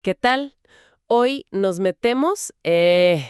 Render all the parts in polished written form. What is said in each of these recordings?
¿Qué tal? Hoy nos metemos de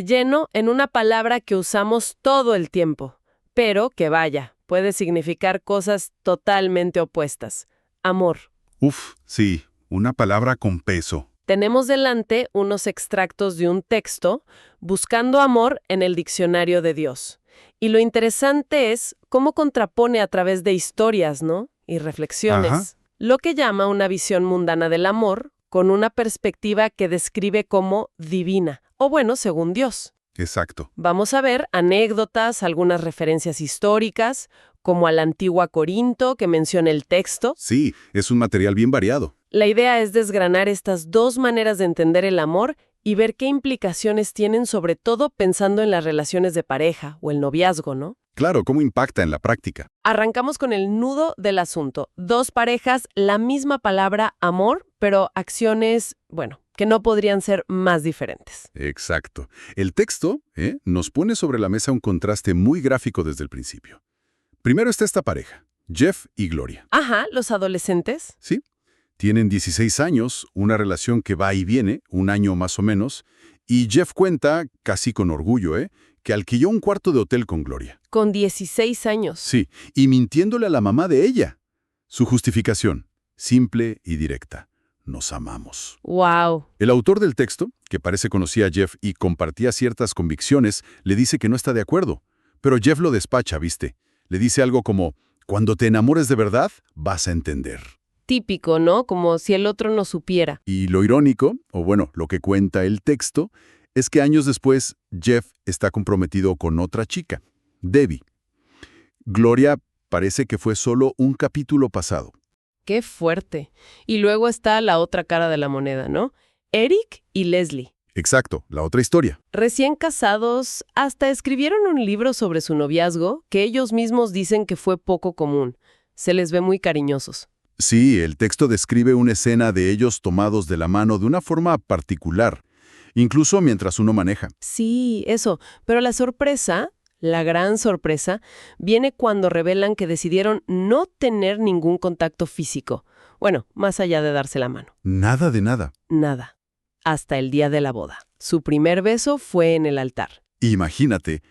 lleno en una palabra que usamos todo el tiempo, pero que vaya, puede significar cosas totalmente opuestas. Amor. Uf, sí, una palabra con peso. Tenemos delante unos extractos de un texto, Buscando amor en el diccionario de Dios. Y lo interesante es cómo contrapone a través de historias, ¿no? Y Ajá, reflexiones, lo que llama una visión mundana del amor con una perspectiva que describe como divina, o bueno, según Dios. exacto. Vamos a ver anécdotas, algunas referencias históricas, como a la antigua Corinto que menciona el texto. Sí, es un material bien variado. La idea es desgranar estas dos maneras de entender el amor y ver qué implicaciones tienen, sobre todo pensando en las relaciones de pareja o el noviazgo, ¿no? Claro, cómo impacta en la práctica. Arrancamos con el nudo del asunto. Dos parejas, la misma palabra amor, pero acciones, bueno, que no podrían ser más diferentes. Exacto. El texto nos pone sobre la mesa un contraste muy gráfico desde el principio. Primero está esta pareja, Jeff y Gloria. Ajá, los adolescentes. ¿Sí? Tienen 16 años, una relación que va y viene, un año más o menos, y Jeff cuenta, casi con orgullo, que alquiló un cuarto de hotel con Gloria. Con 16 años. Sí, y mintiéndole a la mamá de ella. Su justificación, simple y directa. Nos amamos. Wow. El autor del texto, que parece conocía a Jeff y compartía ciertas convicciones, le dice que no está de acuerdo. Pero Jeff lo despacha, ¿viste? Le dice algo como, cuando te enamores de verdad, vas a entender. Típico, ¿no? Como si el otro no supiera. Y lo irónico, o bueno, lo que cuenta el texto, es que años después, Jeff está comprometido con otra chica, Debbie. Gloria parece que fue solo un capítulo pasado. Qué fuerte. Y luego está la otra cara de la moneda, ¿no? Eric y Leslie. Exacto, la otra historia. Recién casados, hasta escribieron un libro sobre su noviazgo que ellos mismos dicen que fue poco común. Se les ve muy cariñosos. Sí, el texto describe una escena de ellos tomados de la mano de una forma particular, incluso mientras uno maneja. Sí, eso. Pero la sorpresa, la gran sorpresa, viene cuando revelan que decidieron no tener ningún contacto físico. Bueno, más allá de darse la mano. Nada de nada. Nada. Hasta el día de la boda. Su primer beso fue en el altar. Imagínate,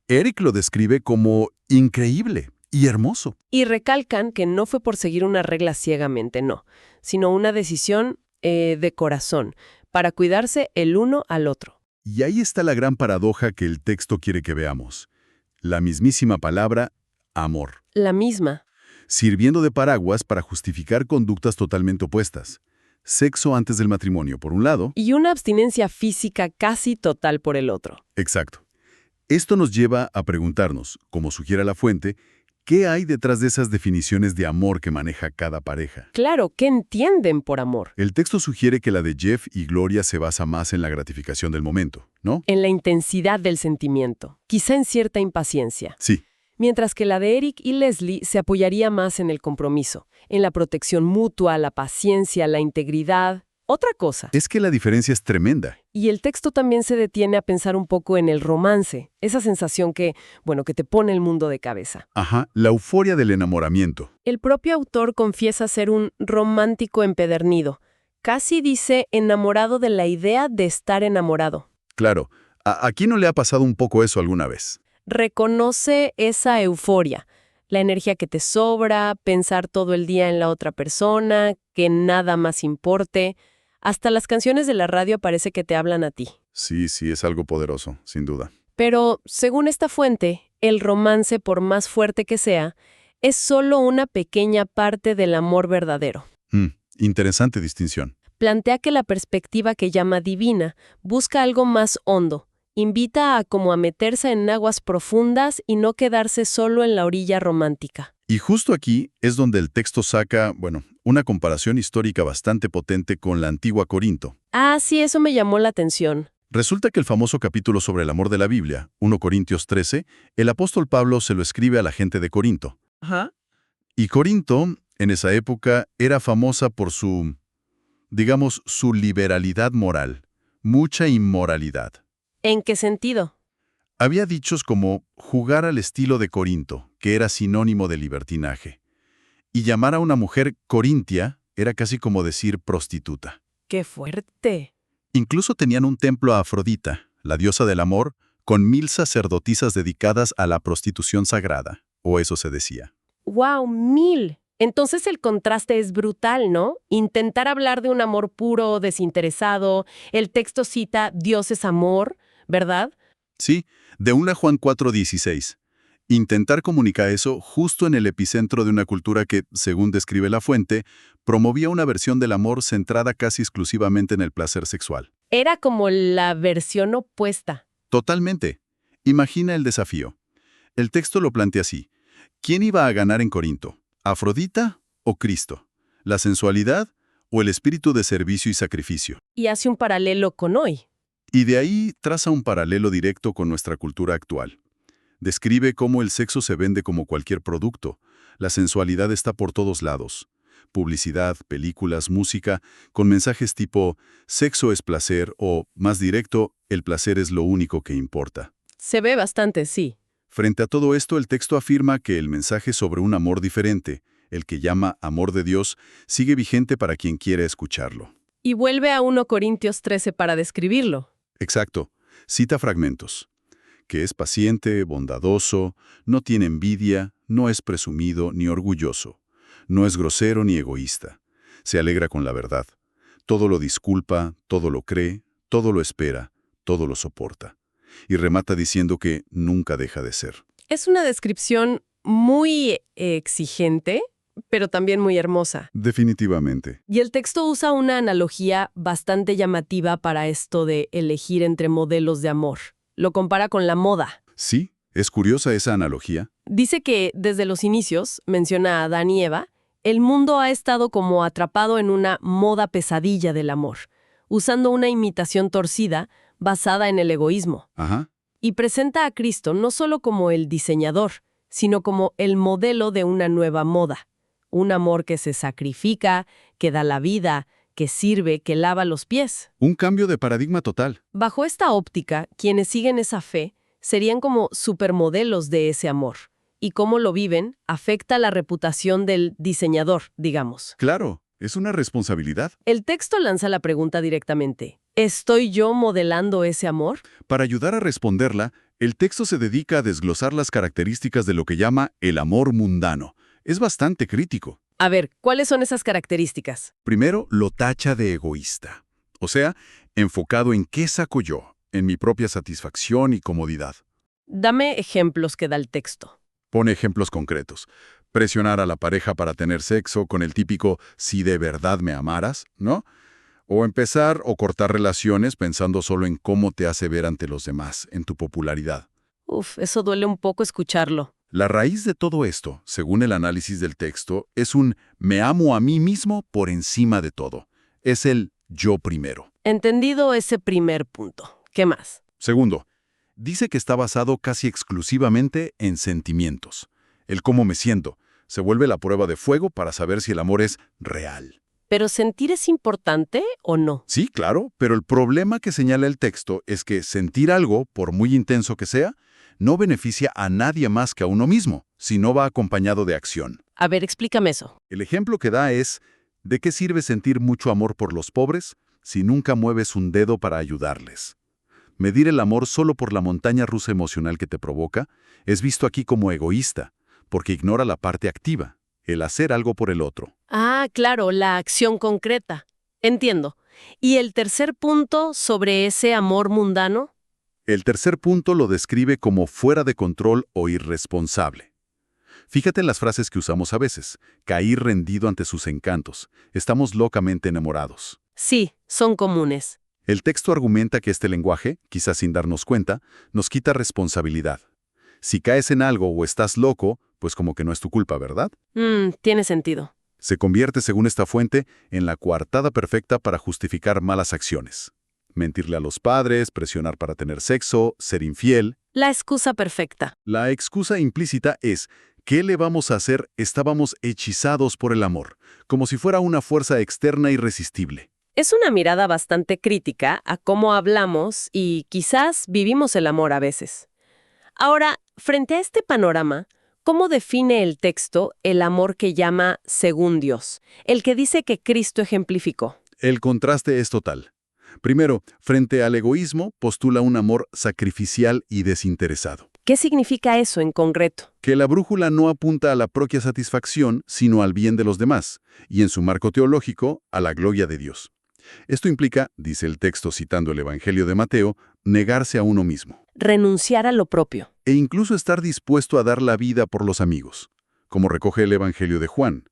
Eric lo describe como increíble y hermoso. Y recalcan que no fue por seguir una regla ciegamente, no, sino una decisión de corazón, para cuidarse el uno al otro. Y ahí está la gran paradoja que el texto quiere que veamos. La mismísima palabra, amor, La misma. sirviendo de paraguas para justificar conductas totalmente opuestas. Sexo antes del matrimonio, por un lado. Y una abstinencia física casi total por el otro. Exacto. Esto nos lleva a preguntarnos, como sugiere la fuente, ¿qué hay detrás de esas definiciones de amor que maneja cada pareja? Claro, ¿qué entienden por amor? El texto sugiere que la de Jeff y Gloria se basa más en la gratificación del momento, ¿no? En la intensidad del sentimiento, quizá en cierta impaciencia. Sí, Mientras que la de Eric y Leslie se apoyaría más en el compromiso, en la protección mutua, la paciencia, la integridad. Otra cosa. es que la diferencia es tremenda. Y el texto también se detiene a pensar un poco en el romance, esa sensación que, bueno, que te pone el mundo de cabeza. Ajá, la euforia del enamoramiento. El propio autor confiesa ser un romántico empedernido. Casi dice enamorado de la idea de estar enamorado. Claro, ¿a quién no le ha pasado un poco eso alguna vez? Reconoce esa euforia, la energía que te sobra, pensar todo el día en la otra persona, que nada más importe. Hasta las canciones de la radio parece que te hablan a ti. Sí, sí, es algo poderoso, sin duda. Pero, según esta fuente, el romance, por más fuerte que sea, es solo una pequeña parte del amor verdadero. Interesante distinción. Plantea que la perspectiva que llama divina busca algo más hondo, invita a como a meterse en aguas profundas y no quedarse solo en la orilla romántica. Y justo aquí es donde el texto saca, bueno, una comparación histórica bastante potente con la antigua Corinto. Ah, sí, eso me llamó la atención. Resulta que el famoso capítulo sobre el amor de la Biblia, 1 Corintios 13, el apóstol Pablo se lo escribe a la gente de Corinto. Ajá. Y Corinto, en esa época, era famosa por digamos, su liberalidad moral, mucha inmoralidad. ¿En qué sentido? Había dichos como jugar al estilo de Corinto, que era sinónimo de libertinaje, y llamar a una mujer corintia era casi como decir prostituta. ¡Qué fuerte! Incluso tenían un templo a Afrodita, la diosa del amor, con 1000 sacerdotisas dedicadas a la prostitución sagrada, o eso se decía. ¡Wow! 1000. Entonces el contraste es brutal, ¿no? Intentar hablar de un amor puro, desinteresado. El texto cita Dios es amor, ¿verdad? Sí, de 1 Juan 4:16. Intentar comunicar eso justo en el epicentro de una cultura que, según describe la fuente, promovía una versión del amor centrada casi exclusivamente en el placer sexual. Era como la versión opuesta. Totalmente. Imagina el desafío. El texto lo plantea así. ¿Quién iba a ganar en Corinto? ¿Afrodita o Cristo? ¿La sensualidad o el espíritu de servicio y sacrificio? Y hace un paralelo con hoy. Y de ahí traza un paralelo directo con nuestra cultura actual. Describe cómo el sexo se vende como cualquier producto. La sensualidad está por todos lados. Publicidad, películas, música, con mensajes tipo «sexo es placer» o, más directo, «el placer es lo único que importa». Se ve bastante, sí. Frente a todo esto, el texto afirma que el mensaje sobre un amor diferente, el que llama amor de Dios, sigue vigente para quien quiera escucharlo. Y vuelve a 1 Corintios 13 para describirlo. Exacto. Cita fragmentos. Que es paciente, bondadoso, no tiene envidia, no es presumido ni orgulloso, no es grosero ni egoísta, se alegra con la verdad, todo lo disculpa, todo lo cree, todo lo espera, todo lo soporta. Y remata diciendo que nunca deja de ser. Es una descripción muy exigente, pero también muy hermosa. Definitivamente. Y el texto usa una analogía bastante llamativa para esto de elegir entre modelos de amor. Lo compara con la moda. Sí, es curiosa esa analogía. Dice que desde los inicios, menciona a Adán y Eva, el mundo ha estado como atrapado en una moda pesadilla del amor, usando una imitación torcida basada en el egoísmo. Ajá. Y presenta a Cristo no solo como el diseñador, sino como el modelo de una nueva moda. Un amor que se sacrifica, que da la vida, que sirve, que lava los pies. Un cambio de paradigma total. Bajo esta óptica, quienes siguen esa fe serían como supermodelos de ese amor. Y cómo lo viven afecta la reputación del diseñador, digamos. Claro, es una responsabilidad. El texto lanza la pregunta directamente. ¿Estoy yo modelando ese amor? Para ayudar a responderla, el texto se dedica a desglosar las características de lo que llama el amor mundano. Es bastante crítico. A ver, ¿cuáles son esas características? Primero, lo tacha de egoísta. O sea, enfocado en qué saco yo, en mi propia satisfacción y comodidad. Dame ejemplos que da el texto. Pone ejemplos concretos. Presionar a la pareja para tener sexo con el típico «si de verdad me amaras», ¿no? O empezar o cortar relaciones pensando solo en cómo te hace ver ante los demás, en tu popularidad. Uf, eso duele un poco escucharlo. La raíz de todo esto, según el análisis del texto, es un «me amo a mí mismo por encima de todo». Es el «yo primero». Entendido ese primer punto. ¿Qué más? Segundo, dice que está basado casi exclusivamente en sentimientos. El cómo me siento se vuelve la prueba de fuego para saber si el amor es real. ¿Pero sentir es importante o no? Sí, claro, pero el problema que señala el texto es que sentir algo, por muy intenso que sea, no beneficia a nadie más que a uno mismo, si no va acompañado de acción. A ver, explícame eso. El ejemplo que da es, ¿de qué sirve sentir mucho amor por los pobres si nunca mueves un dedo para ayudarles? Medir el amor solo por la montaña rusa emocional que te provoca es visto aquí como egoísta, porque ignora la parte activa, el hacer algo por el otro. Ah, claro, la acción concreta. Entiendo. ¿Y el tercer punto sobre ese amor mundano? El tercer punto lo describe como fuera de control o irresponsable. Fíjate en las frases que usamos a veces. Caí rendido ante sus encantos. Estamos locamente enamorados. Sí, son comunes. El texto argumenta que este lenguaje, quizás sin darnos cuenta, nos quita responsabilidad. Si caes en algo o estás loco, pues como que no es tu culpa, ¿verdad? Tiene sentido. Se convierte, según esta fuente, en la coartada perfecta para justificar malas acciones. Mentirle a los padres, presionar para tener sexo, ser infiel. La excusa perfecta. La excusa implícita es, ¿qué le vamos a hacer? Estábamos hechizados por el amor, como si fuera una fuerza externa irresistible. Es una mirada bastante crítica a cómo hablamos y quizás vivimos el amor a veces. Ahora, frente a este panorama, ¿cómo define el texto el amor que llama según Dios, el que dice que Cristo ejemplificó? El contraste es total. Primero, frente al egoísmo, postula un amor sacrificial y desinteresado. ¿Qué significa eso en concreto? Que la brújula no apunta a la propia satisfacción, sino al bien de los demás, y en su marco teológico, a la gloria de Dios. Esto implica, dice el texto citando el Evangelio de Mateo, negarse a uno mismo. Renunciar a lo propio. E incluso estar dispuesto a dar la vida por los amigos, como recoge el Evangelio de Juan.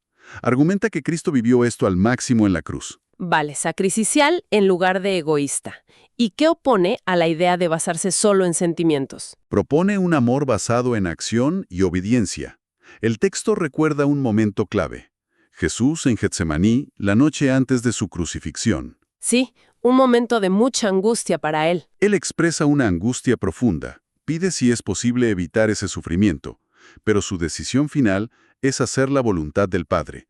Argumenta que Cristo vivió esto al máximo en la cruz. Vale, sacrificial en lugar de egoísta. ¿Y qué opone a la idea de basarse solo en sentimientos? Propone un amor basado en acción y obediencia. El texto recuerda un momento clave. Jesús en Getsemaní, la noche antes de su crucifixión. Sí, un momento de mucha angustia para él. Él expresa una angustia profunda, pide si es posible evitar ese sufrimiento, pero su decisión final es hacer la voluntad del Padre.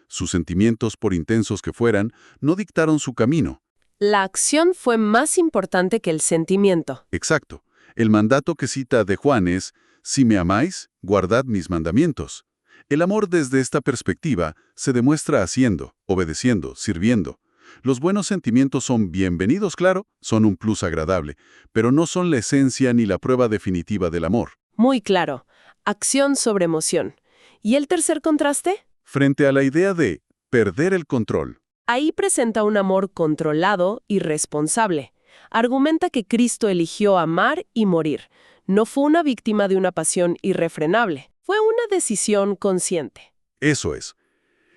Sus sentimientos, por intensos que fueran, no dictaron su camino. La acción fue más importante que el sentimiento. Exacto. El mandato que cita de Juan es, si me amáis, guardad mis mandamientos. El amor desde esta perspectiva se demuestra haciendo, obedeciendo, sirviendo. Los buenos sentimientos son bienvenidos, claro, son un plus agradable, pero no son la esencia ni la prueba definitiva del amor. Muy claro. Acción sobre emoción. ¿Y el tercer contraste? Frente a la idea de perder el control. Ahí presenta un amor controlado y responsable. Argumenta que Cristo eligió amar y morir. No fue una víctima de una pasión irrefrenable. Fue una decisión consciente. Eso es.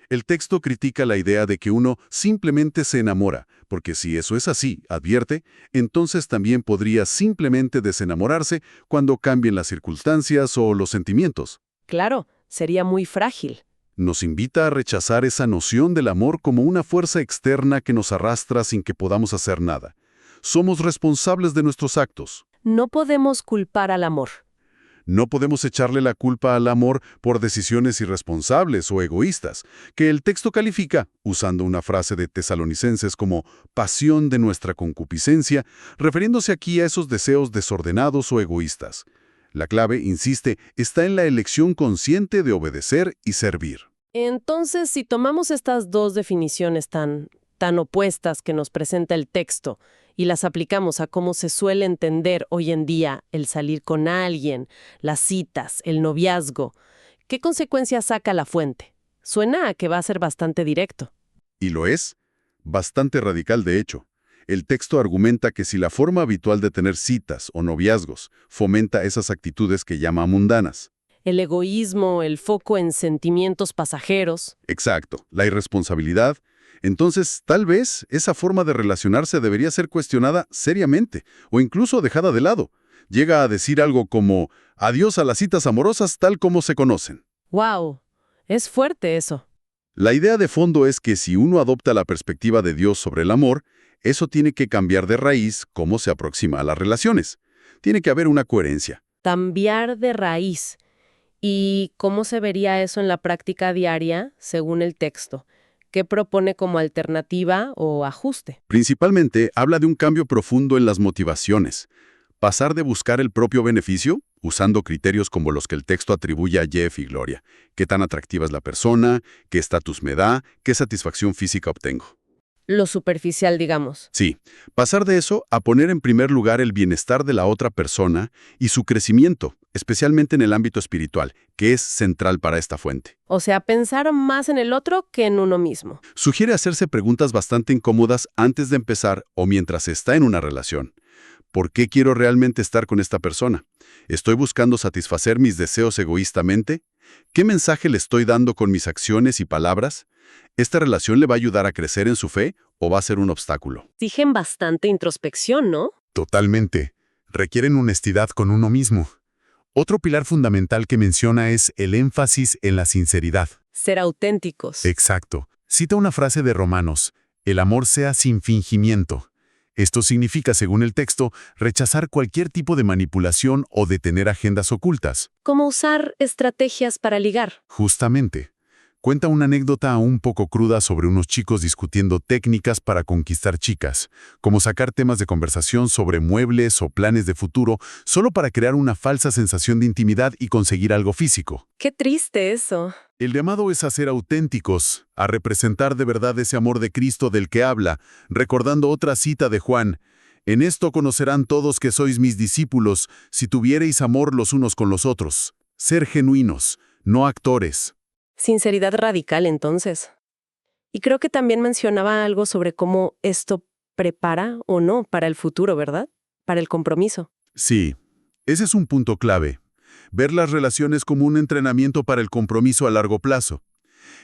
El texto critica la idea de que uno simplemente se enamora, porque si eso es así, advierte, entonces también podría simplemente desenamorarse cuando cambien las circunstancias o los sentimientos. Claro, sería muy frágil. Nos invita a rechazar esa noción del amor como una fuerza externa que nos arrastra sin que podamos hacer nada. Somos responsables de nuestros actos. No podemos culpar al amor. No podemos echarle la culpa al amor por decisiones irresponsables o egoístas, que el texto califica, usando una frase de Tesalonicenses como pasión de nuestra concupiscencia, refiriéndose aquí a esos deseos desordenados o egoístas. La clave, insiste, está en la elección consciente de obedecer y servir. Entonces, si tomamos estas dos definiciones tan opuestas que nos presenta el texto y las aplicamos a cómo se suele entender hoy en día el salir con alguien, las citas, el noviazgo, ¿qué consecuencias saca la fuente? Suena a que va a ser bastante directo. Y lo es, bastante radical de hecho. El texto argumenta que si la forma habitual de tener citas o noviazgos fomenta esas actitudes que llama mundanas. El egoísmo, el foco en sentimientos pasajeros. Exacto, la irresponsabilidad. Entonces, tal vez esa forma de relacionarse debería ser cuestionada seriamente o incluso dejada de lado. Llega a decir algo como, adiós a las citas amorosas tal como se conocen. ¡Wow! Es fuerte eso. La idea de fondo es que si uno adopta la perspectiva de Dios sobre el amor, eso tiene que cambiar de raíz cómo se aproxima a las relaciones. Tiene que haber una coherencia. Cambiar de raíz. ¿Y cómo se vería eso en la práctica diaria, según el texto? ¿Qué propone como alternativa o ajuste? Principalmente habla de un cambio profundo en las motivaciones. Pasar de buscar el propio beneficio, usando criterios como los que el texto atribuye a Jeff y Gloria. ¿Qué tan atractiva es la persona? ¿Qué estatus me da? ¿Qué satisfacción física obtengo? Lo superficial, digamos. Sí, pasar de eso a poner en primer lugar el bienestar de la otra persona y su crecimiento, especialmente en el ámbito espiritual, que es central para esta fuente. O sea, pensar más en el otro que en uno mismo. Sugiere hacerse preguntas bastante incómodas antes de empezar o mientras está en una relación. ¿Por qué quiero realmente estar con esta persona? ¿Estoy buscando satisfacer mis deseos egoístamente? ¿Qué mensaje le estoy dando con mis acciones y palabras? ¿Esta relación le va a ayudar a crecer en su fe o va a ser un obstáculo? Exigen bastante introspección, ¿no? Totalmente. Requieren honestidad con uno mismo. Otro pilar fundamental que menciona es el énfasis en la sinceridad. Ser auténticos. Exacto. Cita una frase de Romanos, el amor sea sin fingimiento. Esto significa, según el texto, rechazar cualquier tipo de manipulación o de tener agendas ocultas. ¿Cómo usar estrategias para ligar? Justamente. Cuenta una anécdota un poco cruda sobre unos chicos discutiendo técnicas para conquistar chicas, como sacar temas de conversación sobre muebles o planes de futuro solo para crear una falsa sensación de intimidad y conseguir algo físico. Qué triste eso. El llamado es a ser auténticos, a representar de verdad ese amor de Cristo del que habla, recordando otra cita de Juan: «En esto conocerán todos que sois mis discípulos, si tuviereis amor los unos con los otros». Ser genuinos, no actores. Sinceridad radical, entonces. Y creo que también mencionaba algo sobre cómo esto prepara o no para el futuro, ¿verdad? Para el compromiso. Sí, ese es un punto clave. Ver las relaciones como un entrenamiento para el compromiso a largo plazo.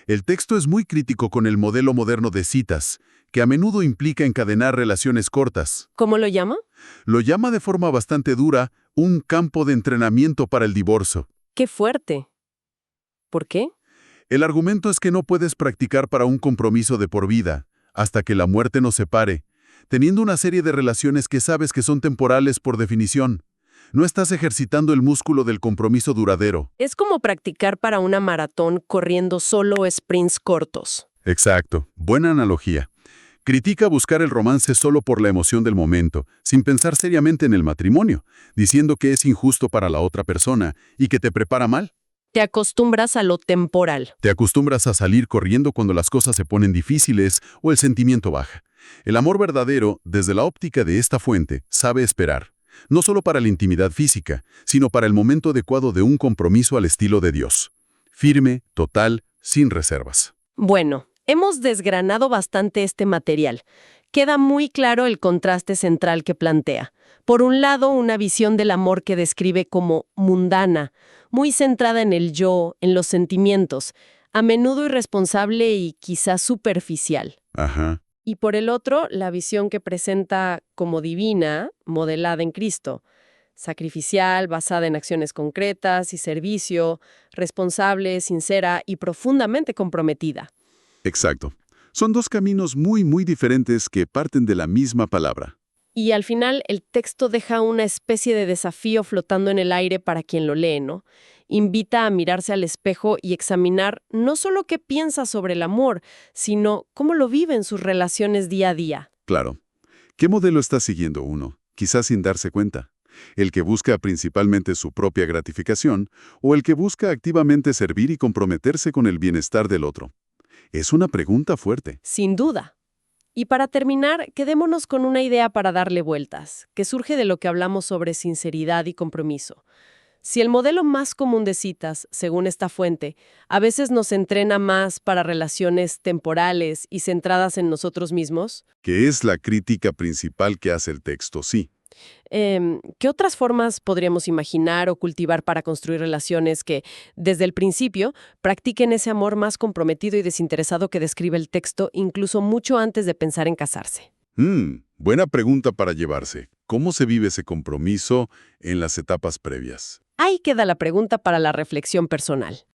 El texto es muy crítico con el modelo moderno de citas, que a menudo implica encadenar relaciones cortas. ¿Cómo lo llama? Lo llama de forma bastante dura un campo de entrenamiento para el divorcio. ¡Qué fuerte! ¿Por qué? El argumento es que no puedes practicar para un compromiso de por vida, hasta que la muerte nos separe, teniendo una serie de relaciones que sabes que son temporales por definición. No estás ejercitando el músculo del compromiso duradero. Es como practicar para una maratón corriendo solo sprints cortos. Exacto. Buena analogía. Critica buscar el romance solo por la emoción del momento, sin pensar seriamente en el matrimonio, diciendo que es injusto para la otra persona y que te prepara mal. Te acostumbras a lo temporal. Te acostumbras a salir corriendo cuando las cosas se ponen difíciles o el sentimiento baja. El amor verdadero, desde la óptica de esta fuente, sabe esperar. No solo para la intimidad física, sino para el momento adecuado de un compromiso al estilo de Dios. Firme, total, sin reservas. Bueno, hemos desgranado bastante este material. Queda muy claro el contraste central que plantea. Por un lado, una visión del amor que describe como mundana, muy centrada en el yo, en los sentimientos, a menudo irresponsable y quizás superficial. Ajá. Y por el otro, la visión que presenta como divina, modelada en Cristo, sacrificial, basada en acciones concretas y servicio, responsable, sincera y profundamente comprometida. Exacto. Son dos caminos muy diferentes que parten de la misma palabra. Y al final el texto deja una especie de desafío flotando en el aire para quien lo lee, ¿no? Invita a mirarse al espejo y examinar no solo qué piensa sobre el amor, sino cómo lo vive en sus relaciones día a día. Claro. ¿Qué modelo está siguiendo uno? Quizás sin darse cuenta. ¿El que busca principalmente su propia gratificación o el que busca activamente servir y comprometerse con el bienestar del otro? Es una pregunta fuerte. Sin duda. Y para terminar, quedémonos con una idea para darle vueltas, que surge de lo que hablamos sobre sinceridad y compromiso. Si el modelo más común de citas, según esta fuente, a veces nos entrena más para relaciones temporales y centradas en nosotros mismos, Que es la crítica principal que hace el texto, sí. ¿qué otras formas podríamos imaginar o cultivar para construir relaciones que, desde el principio, practiquen ese amor más comprometido y desinteresado que describe el texto, incluso mucho antes de pensar en casarse? Buena pregunta para llevarse. ¿Cómo se vive ese compromiso en las etapas previas? Ahí queda la pregunta para la reflexión personal.